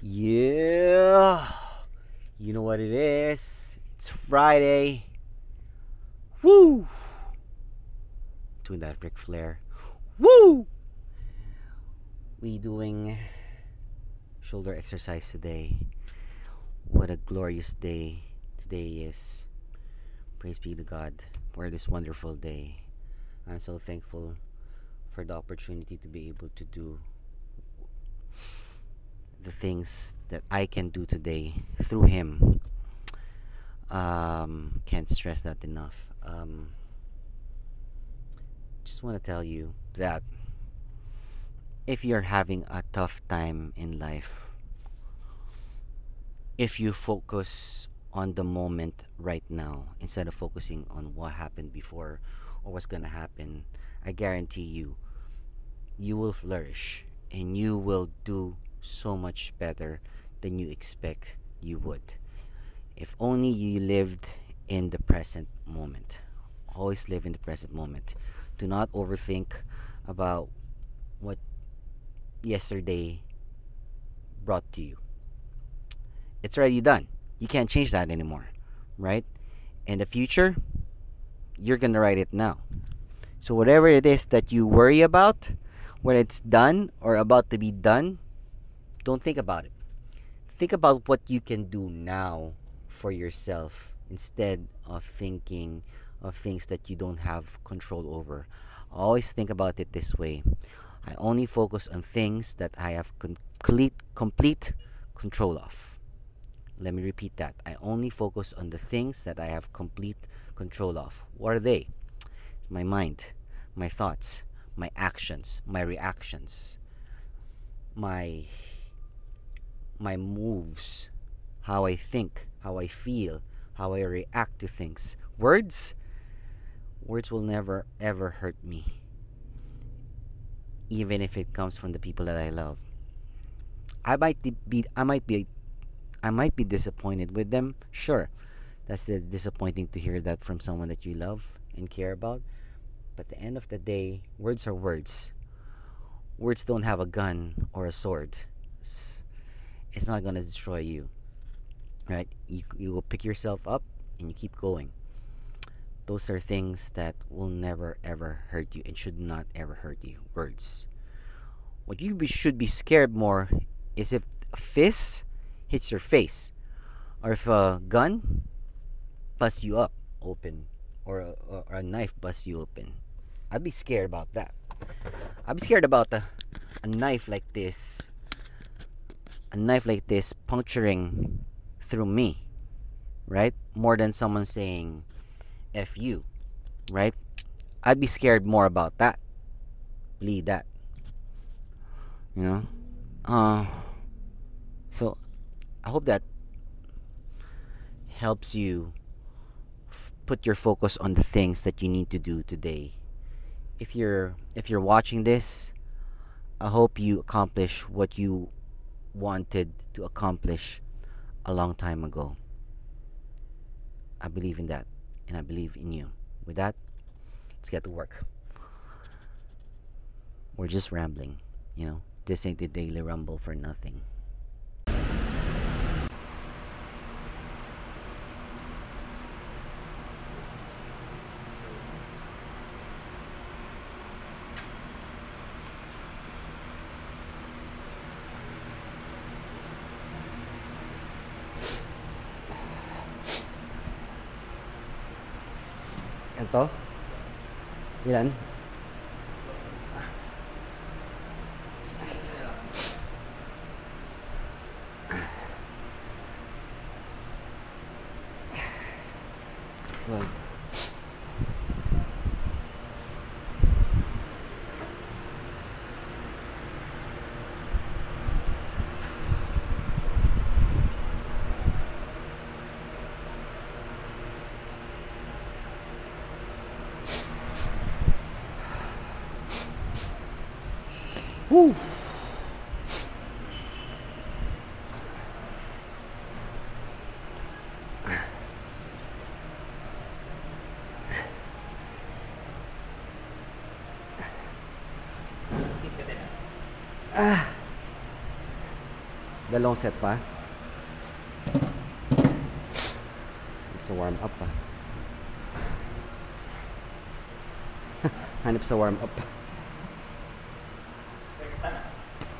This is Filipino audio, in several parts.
Yeah, you know what it is. It's Friday. Woo! Doing that Ric Flair. Woo! We doing shoulder exercise today. What a glorious day today is. Praise be to God for this wonderful day. I'm so thankful for the opportunity to be able to do the things that I can do today through Him. Can't stress that enough. Just want to tell you that if you're having a tough time in life, if you focus on the moment right now instead of focusing on what happened before or what's going to happen, I guarantee you will flourish and you will do so much better than you expect you would. If only you lived in the present moment. Always live in the present moment. Do not overthink about what yesterday brought to you. It's already done. You can't change that anymore, right? In the future, you're gonna write it now. So whatever it is that you worry about, when it's done or about to be done, don't think about it. Think about what you can do now for yourself instead of thinking of things that you don't have control over. Always think about it this way. I only focus on things that I have complete control of. Let me repeat that. I only focus on the things that I have complete control of. What are they? It's my mind, my thoughts, my actions, my reactions, my my moves, how I think, how I feel, how I react to things. Words will never ever hurt me, even if it comes from the people that I love. I might be disappointed with them. Sure, that's disappointing to hear that from someone that you love and care about. But at the end of the day, words are words. Words don't have a gun or a sword. It's not gonna destroy you, right? You will pick yourself up and you keep going. Those are things that will never ever hurt you and should not ever hurt you. Words. What should be scared more is if a fist hits your face, or if a gun busts you up open, or a knife busts you open. I'd be scared about that. I'd be scared about a knife like this, puncturing through me, right? More than someone saying "f you," right? I'd be scared more about that. Believe that, you know. Uh, so I hope that helps you put your focus on the things that you need to do today. If you're watching this, I hope you accomplish what you wanted to accomplish a long time ago. I believe in that, and I believe in you. With that, let's get to work. We're just rambling, you know. This ain't the Daily Rumble for nothing. Ito? Ilan? Well, woo! Ah, Dalawang set pa. Sa warm up pa. Hanip sa warm up pa. Rekta na.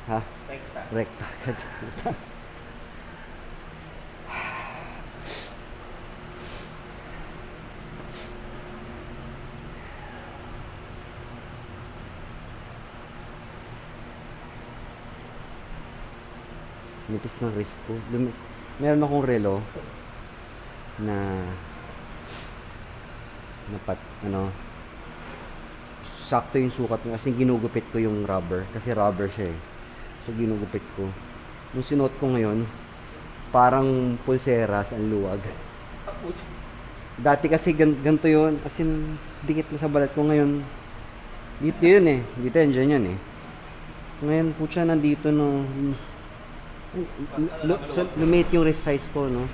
Ha? Rekta. Rekta. Nipis ng wrist ko. Meron akong relo na sakto yung sukat niya kasi ginugupit ko yung rubber kasi rubber siya eh. So ginugupit ko. Nung sinuot ko ngayon, parang pulseras ang luwag. Dati kasi ganito yun, as in dikit na sa balat ko. Ngayon dito yun eh, dito yan, dyan yun eh. Ngayon putya nandito no. Lumate yung wrist size ko, no?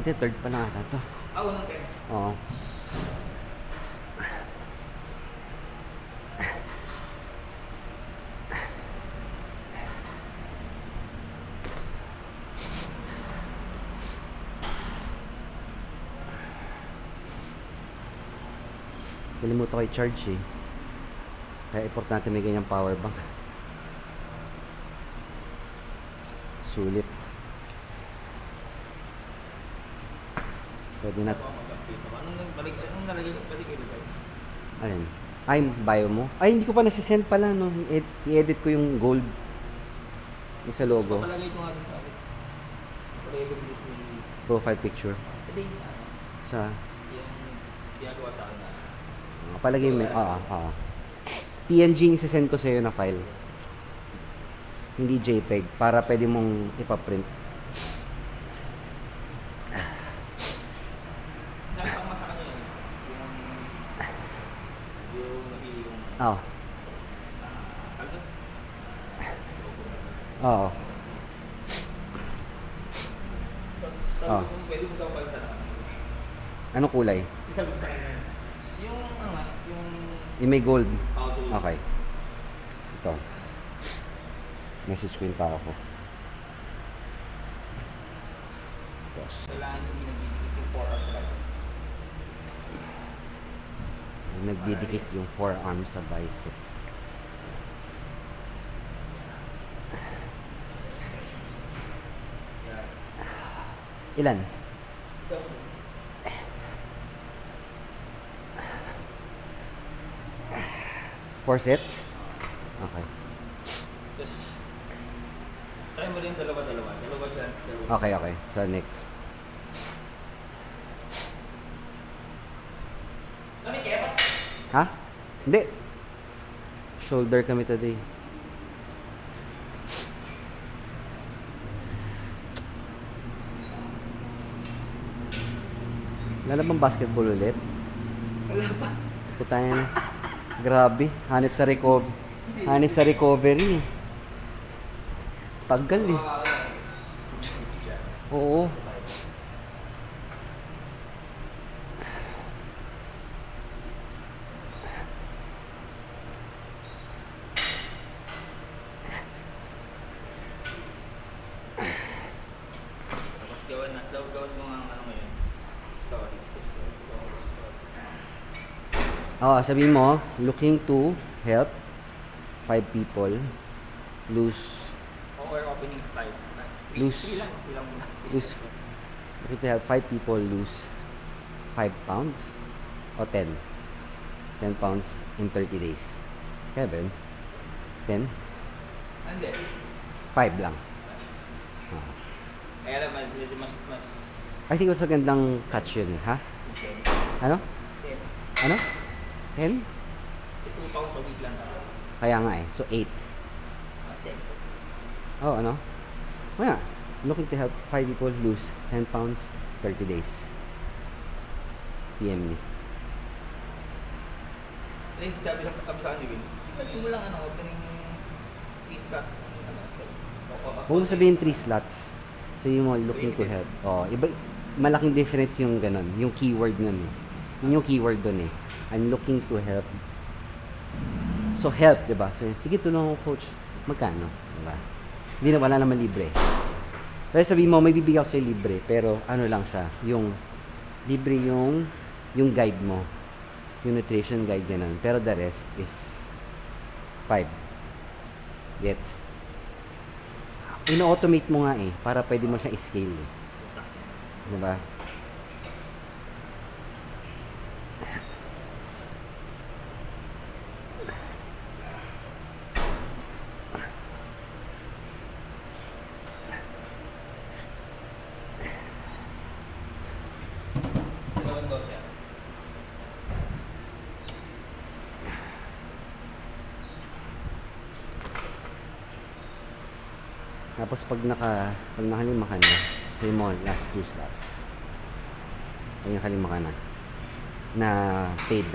Hindi, third pa na ata to. Unang 10. Oo. Kalimutan ko i-charge eh. Kaya importante may ganyang power bank. Sulit. Pwede na. Anong nalagay ko? Pwede kayo ilagay? Alin? Ay, bio mo? Ay, hindi ko pa nasisend pala, no? I-edit ko yung gold. Yung sa logo. Papalagay ko nga dun sa akin. Papalagay ko dun sa Profile picture. Pwede yung sa akin. Sa? Yung ginagawa sa akin na. Palagay mo. PNG yung isasend ko sa'yo na file. Hindi JPEG. Para pwede mong ipaprint. Nakita ko sa kanya yun. Yung napili kong Oo. kaldo. Oo. Tapos sabi ko pwede mo daw palitan na. Anong kulay? Isabi ko sa kanya. Yung Yung may gold. auto. Okay. Ito. Message ko yung tao ko. Tapos, Kailangan hindi nagdidikit yung 4 hours sa kaldo. nagdidikit yung forearm sa bicep. Ilan? 4 sets? Okay. Tapos, try mo rin dalawa-dalawa. Dalawa chance, dalawa. Okay, okay. So, next. Ano yung kepas? Ha? Hindi. Shoulder kami today. Wala bang basketball ulit? Wala pa. Putayan. Grabe. Hanip sa recovery. Hanip sa recovery. Tagal eh. Oo. Tapos gawin mo ang ano ngayon. Story. Sabihin mo, looking to help 5 people lose Or opening style. Loose. 3 lang. 3 lang muna. lose looking to help 5 people lose 5 pounds o 10 pounds in 30 days. Kevin, 10? Hindi. 5 lang. Kaya naman, medyo mas I think mas magandang catch yun, ha? 10. Ano? 10. Ano? 10? Kasi 2 pounds a week lang tayo. Kaya nga eh. So 8. 10. Oh, ano? Kaya, looking to help 5 people lose 10 pounds 30 days. PM me. Kasi sabi sa ni Vince, hindi mo lang opening piece class. Huwag mo sabihin 3 slots. Sabihin mo looking to help. Iba, malaking difference yung ganun. Yung keyword nun eh. Yun yung keyword doon eh. I'm looking to help. So, help, di ba? So, sige, tulungan ko, coach. Magkano? Di ba? Hindi na, wala naman libre. Pero sabihin mo, may bibigyan ko sa'yo libre. Pero, ano lang siya, yung, libre yung guide mo. Yung nutrition guide, ganun. Pero the rest is 5. Gets? Ino-automate mo nga eh, para pwede mo siyang i-scale eh. Di ba? Dalawang dose yan. Tapos pag nakalima ka na, say mo, last 2 slots. Pag nakalima ka na paid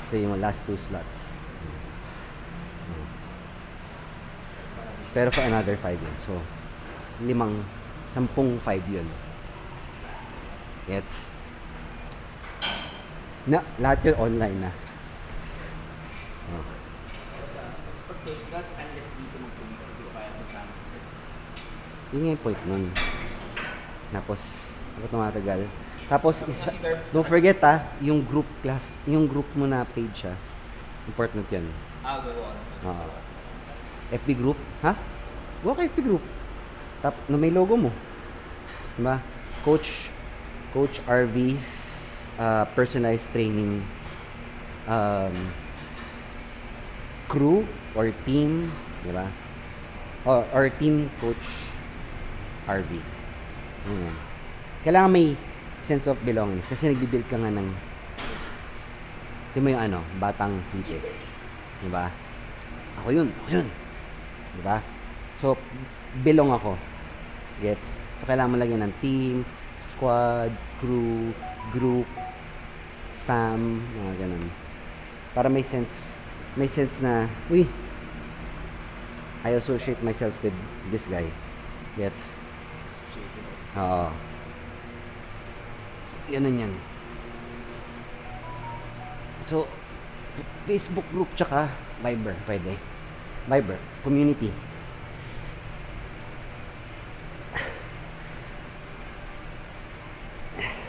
say mo, last 2 slots. Pero for another 5 yun. So, 10 5 yun. Gets? Na, lahat yun online na. Oh. Pag dose gas, unless dito magpunta, hindi ko kaya magkano. Yun nga yung point nun. Tapos, ako tumatagal. Tapos, don't forget yung group class, yung group mo na page important yun. Gawin. FB group, ha? Huwag ka FB group. Na may logo mo. Diba? Coach RV's personalized training crew or team, diba? Or team coach RV. Kailangan may sense of belonging kasi nagbibuild ka nga ng di mo yung batang hitik. Diba? Ako yun. Diba? So, belong ako. Gets? So, kailangan mo lagyan ng team, squad, crew, group, fam, mga ganun. Para may sense na, uy, I associate myself with this guy. Gets? Oo. Ganun yan. So, Facebook group tsaka Viber, pwede. Viber, community.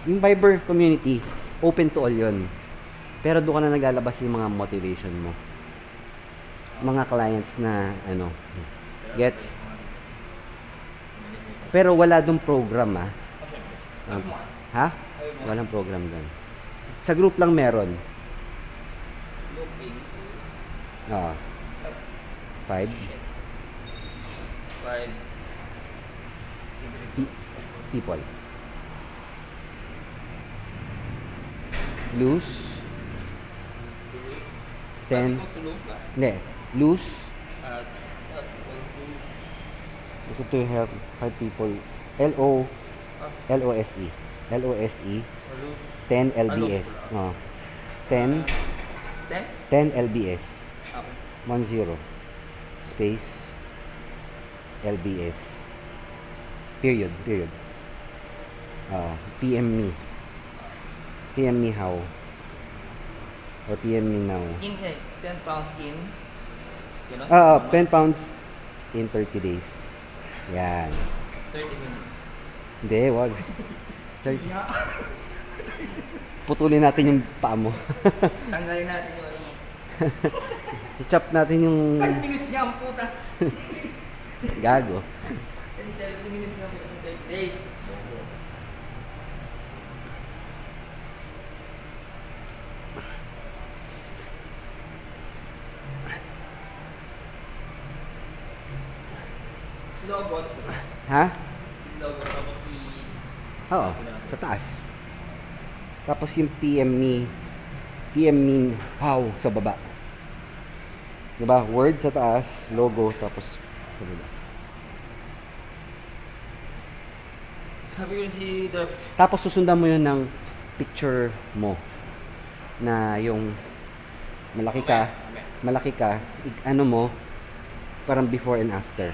Yung Viber community, open to all yun. Pero doon ka na naglalabas yung mga motivation mo. Mga clients na, gets? Pero wala doon program, ha? Walang program doon. Sa group lang meron. Looking. 5 people. Loose. 10. Hindi. Loose. Look to help 5 people. LOSE. 10 LBS. 10 LBS. 10 space LBS. Period. PM me. PM me how. Or PM me now. 10 pounds in. 10 pounds in 30 days. Yan. 30 minutes. Hindi, wag. 30. Putulin natin yung paa mo. Tanggalin natin yung I-chop natin yung 5 minutes niya ang puta. gago. 30 minutes niya ang 30 days. Logo. Ha? Logo tapos Oo, sa taas. Tapos yung PM me how sa baba. Diba? Word sa taas, logo, tapos sa baba. Sabi ko si Darbs. Tapos susundan mo yun ng picture mo. Na yung malaki ka, mo, parang before and after.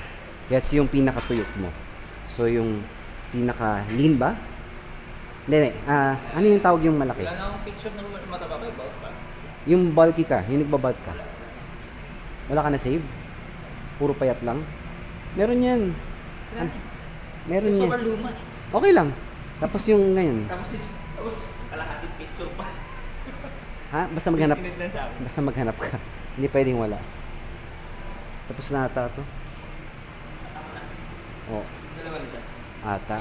That's yung pinakatuyok mo. So yung pinaka lean ba? Hindi, ano yung tawag yung malaki? Wala na akong picture ng mataba ba? About pa? Yung bulky ka, yung nagbabulk ka. Wala ka na save? Puro payat lang? Meron yan. Wala. Meron yan. Sobrang luma. Okay lang. Tapos yung ngayon. Tapos kalahating picture pa. Ha? Basta maghanap. Disconnect lang sa akin. Basta maghanap ka. Hindi pwedeng wala. Tapos na ata to. Oh, Dalawa na dyan. ata.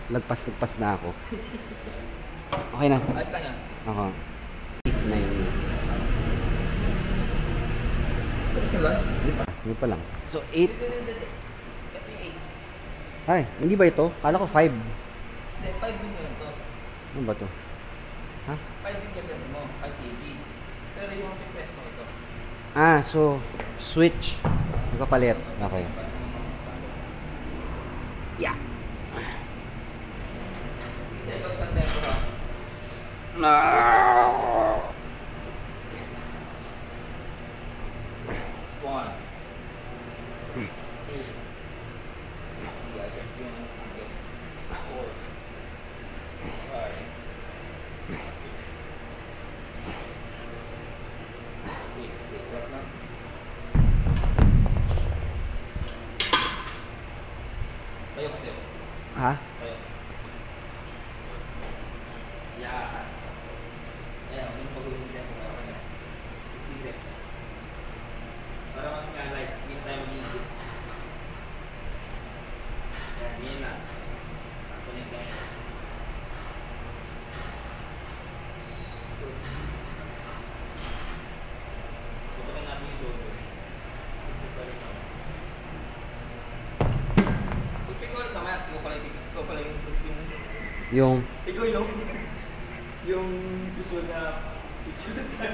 Lagpas na ako. Okay na. Ayos lang yan. Ako. 8 na yun. Tapos ka lang? Hindi pa lang. So, 8. Ito yung 8. Ay, hindi ba ito? Kala ko 5. Hindi, 5 yung ganun to. Ano ba to? Ha? 5 yung ganun mo. 5 kg. Pero yung request mo ito. So, switch. Nagpapalit. Okay. Yeah. Isa ito sa tempo ha. One. Two. Yeah, just yung four. Five. Six. Eight. What na? Tayo kasi. Ha? Tayo. Yeah. Ayan, yung pag-uwi dyan. Relax. Para mas nga like, hindi na tayo mag-iigis. Ayan, yun na. Ako na ito. Tutukin natin yung shoulder. Check ko rin ako. Check ko rin naman. Ikaw pala yung Yung ikaw yung susunod na picture sa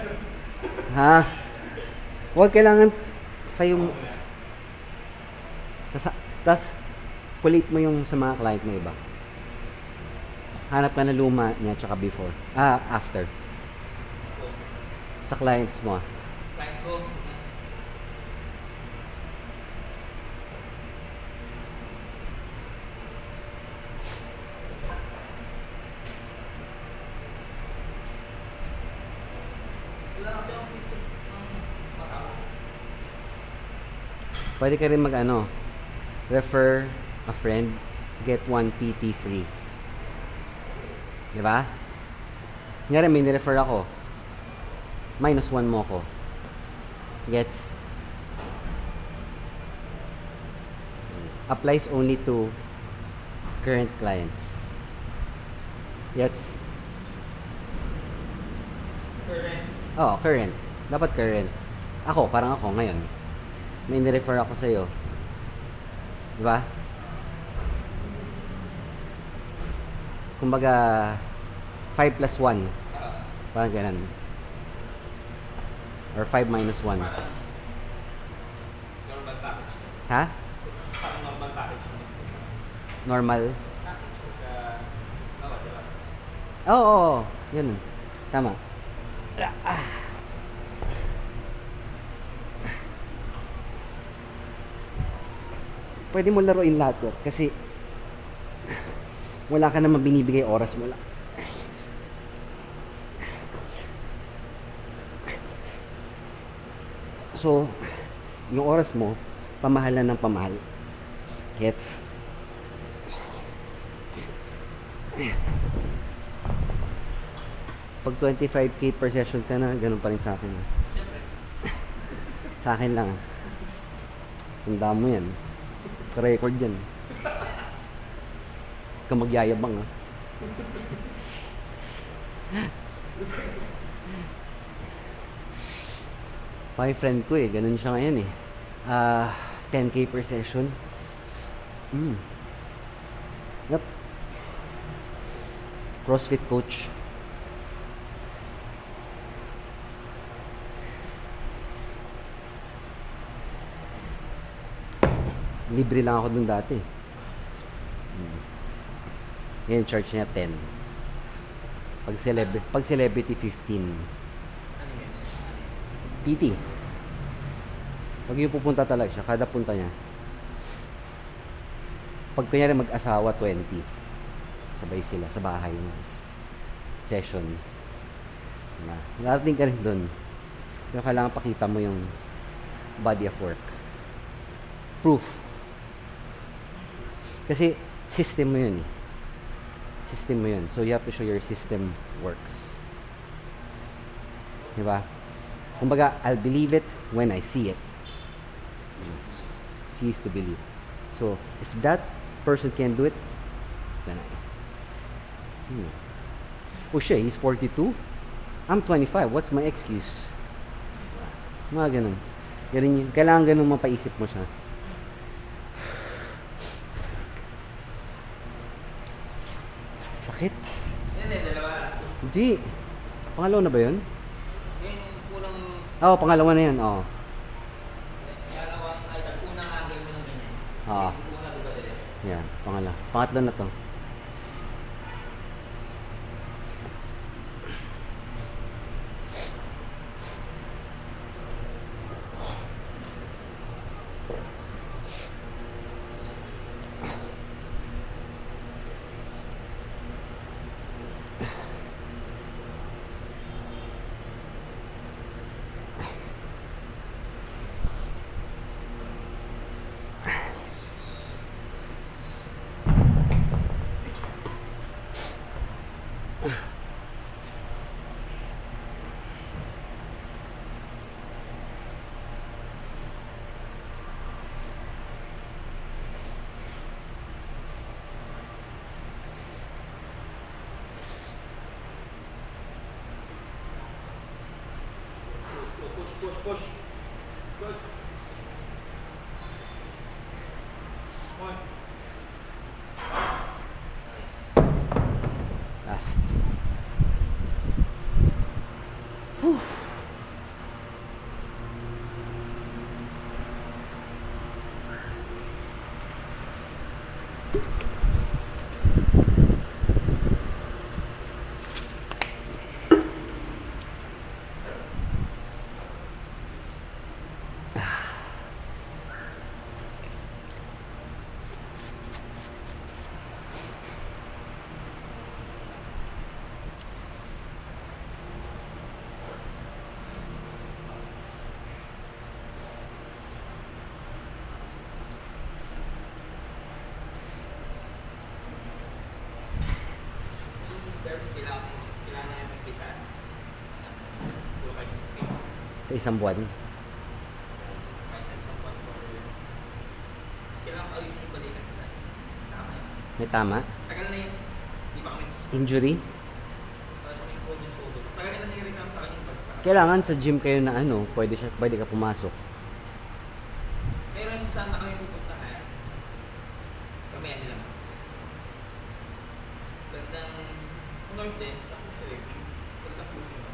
ha? Huwag kailangan sa yung tas kulit mo yung sa mga client mo iba. Hanap ka na luma niya tsaka before. After. Sa clients mo. clients ko. Wala kasi akong picture ng mata ko. Pwede ka rin refer a friend, get 1 PT free. Di ba? Ngayon may nirefer ako. -1 mo ko. Gets? Applies only to current clients. Gets? Current. Oo, current. Dapat current. Parang ako ngayon. May nirefer ako sa'yo. Di ba? Kumbaga, 5 plus 1. Parang ganun. Or 5 minus 1. Parang normal package. Ha? Parang normal package. Normal? Package pagka diba? Oo. Yun. Tama. Pwede mo laruin lahat yun. Kasi wala ka naman binibigay oras mo lang. So, yung oras mo, pamahalan ng pamahal. Gets? Pag 25k per session ka na, ganun pa rin sa akin. Sa akin lang. Tandaan mo yan. Record yan. Huwag ka magyayabang, ha. My friend ko ganun siya ngayon 10k per session. Yep. CrossFit coach. Libre lang ako dun dati. Ngayon charge niya 10. Pag celebrity 15. PT. Pag yung pupunta talaga siya, kada punta niya. Pag kunyari mag-asawa, 20. Sabay sila sa bahay mo. Session. Diba? Narating ka rin dun. Pero kailangan pakita mo yung body of work. Proof. Kasi system mo yun eh. System mo yun. So you have to show your system works. Diba? Kumbaga, I'll believe it when I see it. See is to believe. So, if that person can do it, then oh shit, he's 42. I'm 25. What's my excuse? Mga ganun. Ganun yun. Kailangan ganun mapaisip mo siya. Sakit. Yan eh, dalawa. Hindi. Pangalawa na ba yun? Yan yung unang, Oo, pangalawa na yun. Oo. dalawang, ay, unang akin mo ng ganyan. Oo. Yung una, diba, dire? Yan, pangalawa. Pangatlo na to. Push, push. Good. One. Last. Whew. Kailangan na yung magkita. Siguro kayo sa page. Sa isang buwan. Kahit sa isang buwan for... Kailangan ayusin yung balikan nila. Tama yun. May tama? Tagal na yun. Di ba kami Injury? para sa may frozen shoulder. Tagal na nag-reclam sa akin yung pagkakasal. Kailangan sa gym kayo na ano, pwede ka pumasok. Pero saan na kami pupunta kaya? Kami yan nila. Gandang sa north din, tapos sa lake, pagka-pusin mo.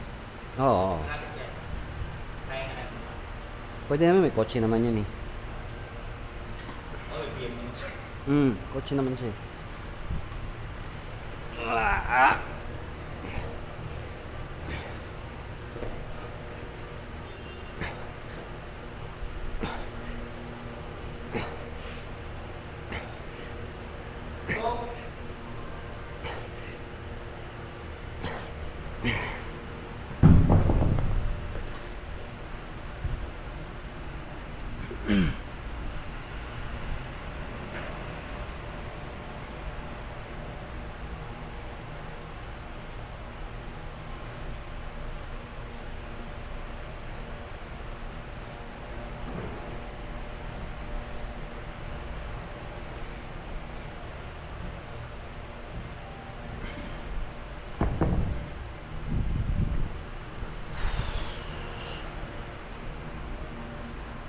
Oo. Malapit kaya sa kaya nga natin ba? Pwede naman, may kotse naman yun eh. Oh, may PM naman siya. Kotse naman siya eh. So,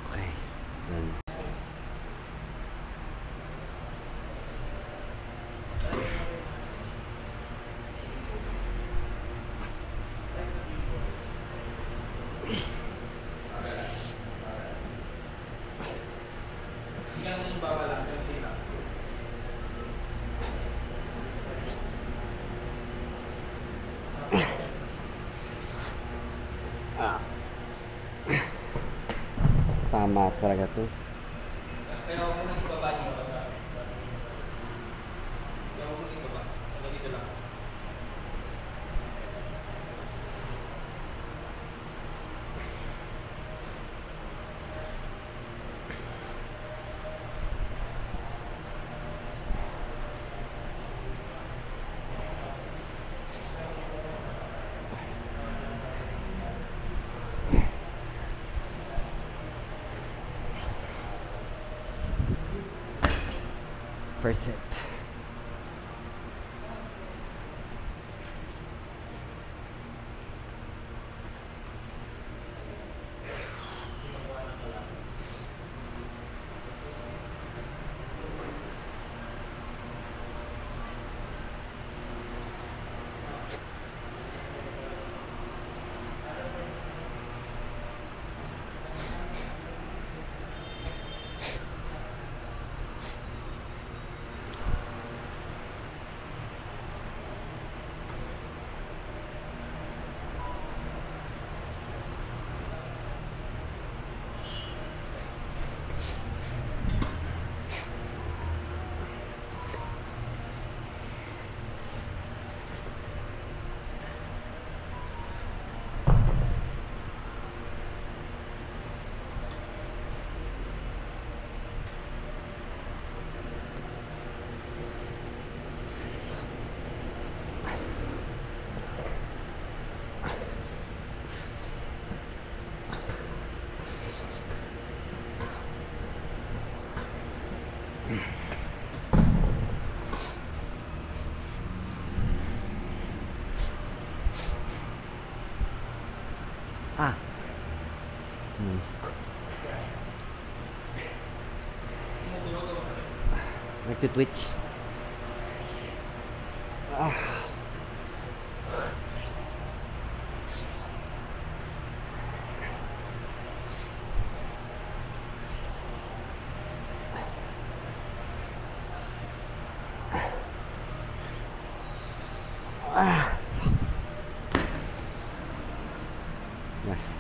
Okay. Then, Tama talaga to. Pero huwag mo nang ibaba niyo. Kaya huwag mo nang ibaba. Hanggang dito lang. First set. Ah. Nagtitwitch. Ah. Ah. Yes.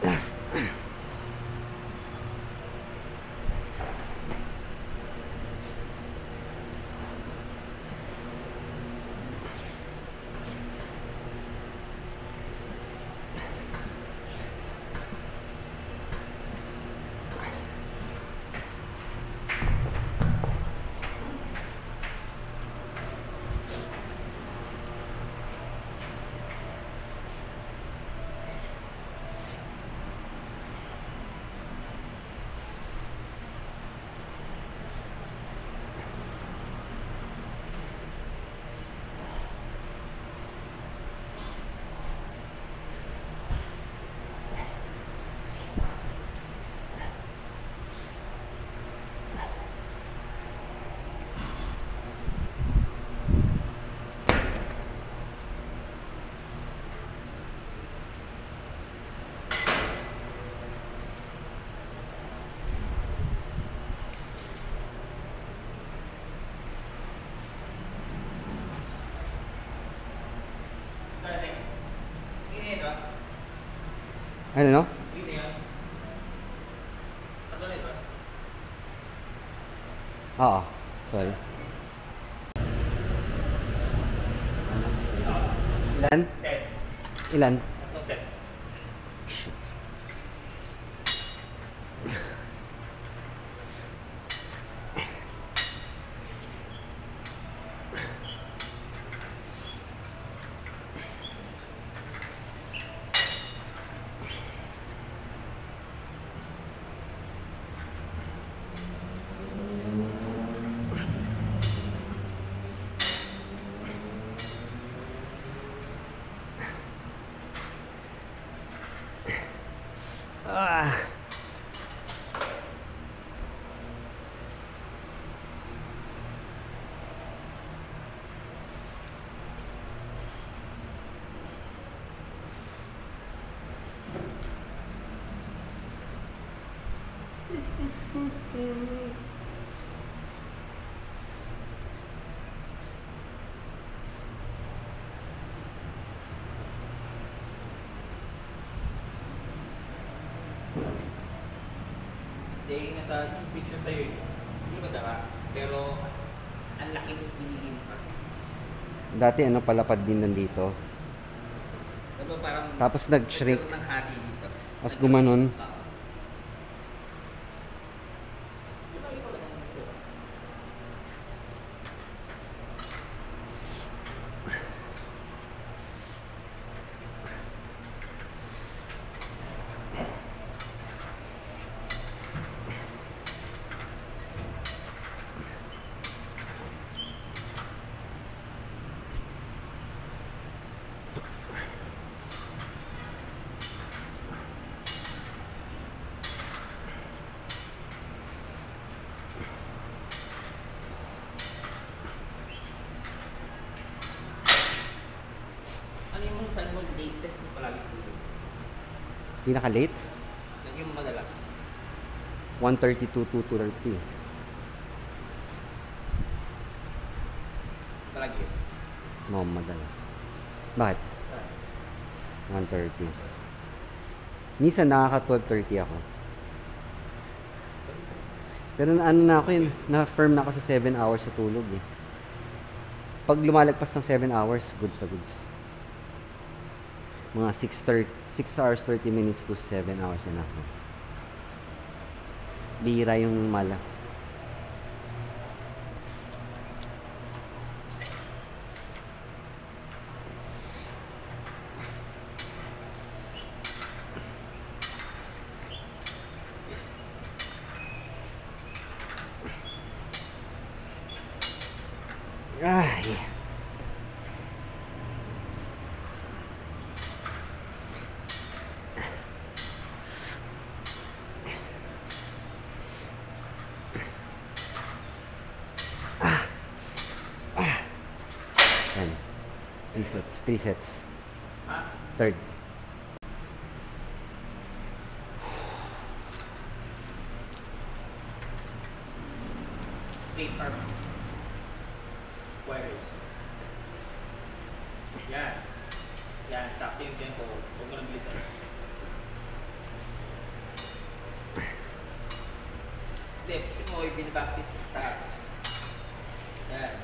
Yes. Ano no? Yun na yan. Ano na ito? Oo. Sorry. Ilan? Set. Ilan? Tatlong set. Shit. Ah. Dahil nga sa picture sa'yo, hindi madara. Pero, ang laki ng iniimpact. Dati ano palapad din nandito. Ano parang... Tapos nag-shrink. nagkaroon ng hati dito. Tapos gumanon. Oo. Di ba ikaw lang ang picture? Ano yung mga saan mo latest mo palagi tulog? Pinaka-late? Yan yung madalas. 1:32 to 2:30. Palagi yun. No, madala. Bakit? Ah. 1:30. Minsan nakaka-12:30 ako. Pero ano na ako yun, na-firm na ako sa 7 hours sa tulog eh. Pag lumalagpas ng 7 hours, goods sa goods. Mga 6 hours 30 minutes to 7 hours na ako. Bihira yung mala. Ay. Yan. 3 sets. 3 sets. Ha? Third. Straight arm. Wires. Yan. Yan. Sakto yung tempo. Huwag mo nang bilisan. Hindi. Kasi mo yung binapractice sa taas. Yan.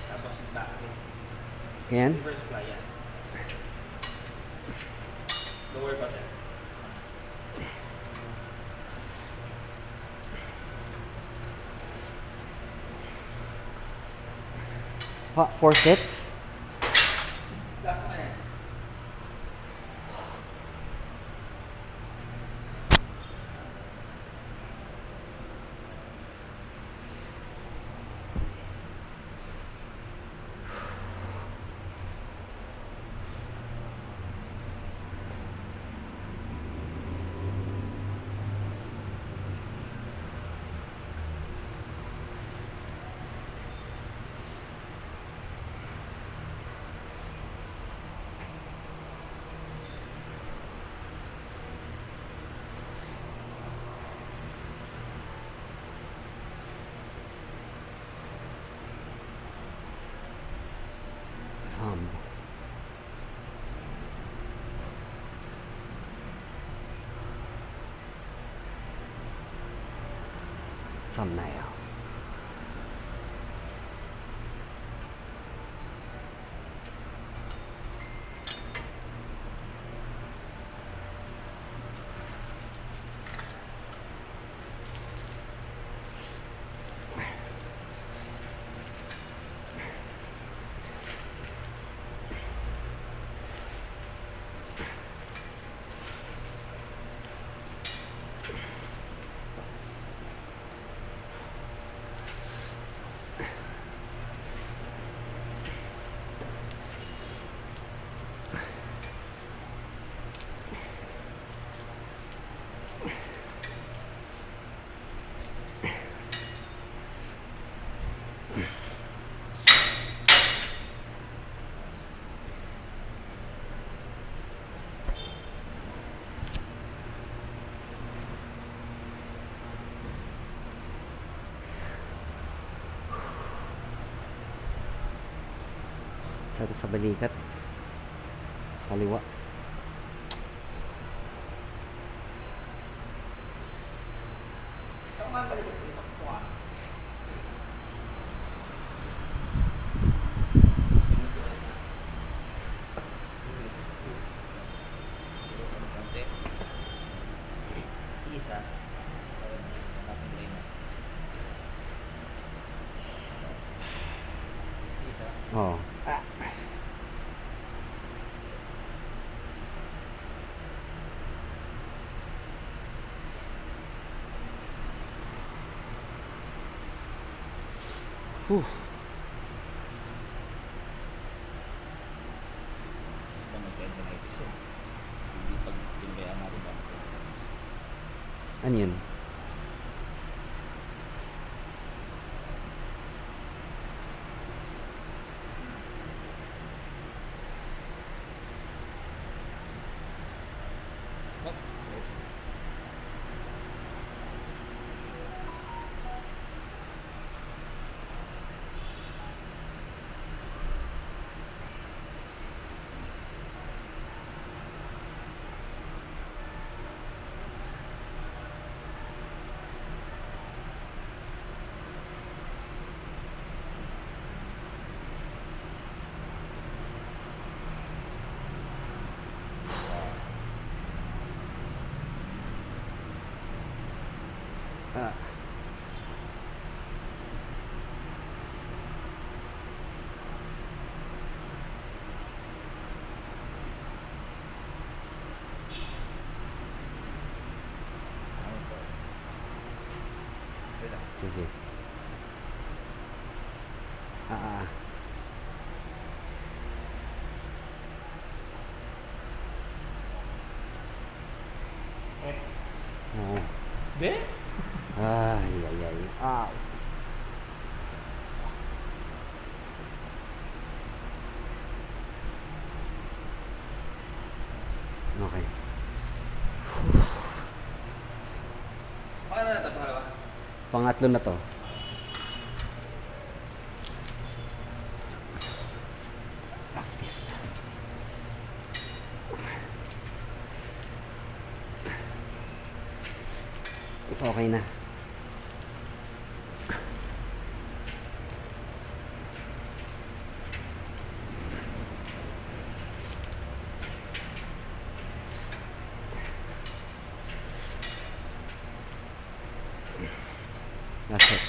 Tapos yung backlist. Yan. Reverse fly yan. Lower button. Pa, 4 sets. Last naman yan. thumbnail. Sa balikat, sa kaliwa. Ikaw nga balik ito. Kuha. Isa. Oh. Whew. Ano yun? Ah. Sige. Oo. Be? Ay, ay, ay. Ah. Okay. Paano na ito? Pangalawa? Pangatlo na to. Practice. So, okay na. That's it.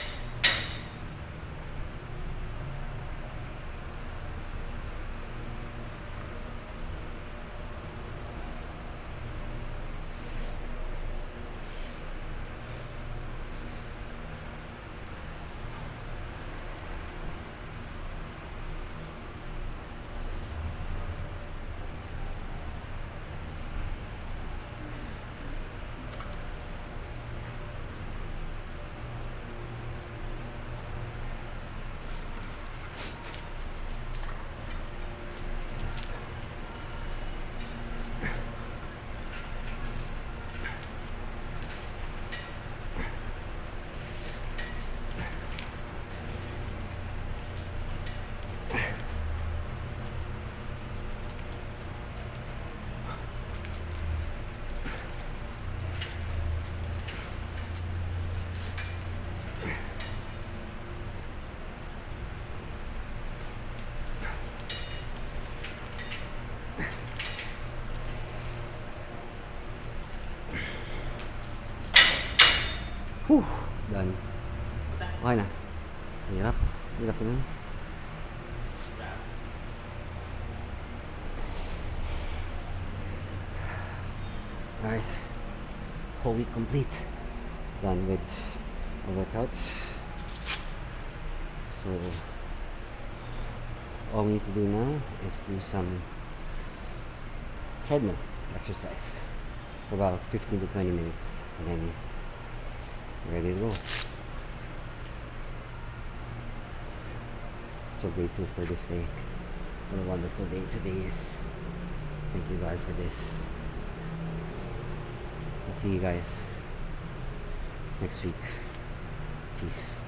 Whew, done. Okay na. Hirap. Hirap na. Alright. Whole week complete. Done with the workouts. So all we need to do now is do some treadmill exercise for about 15 to 20 minutes, and then ready to go. So grateful for this day. What a wonderful day today is. Thank you God for this. I'll see you guys next week. Peace.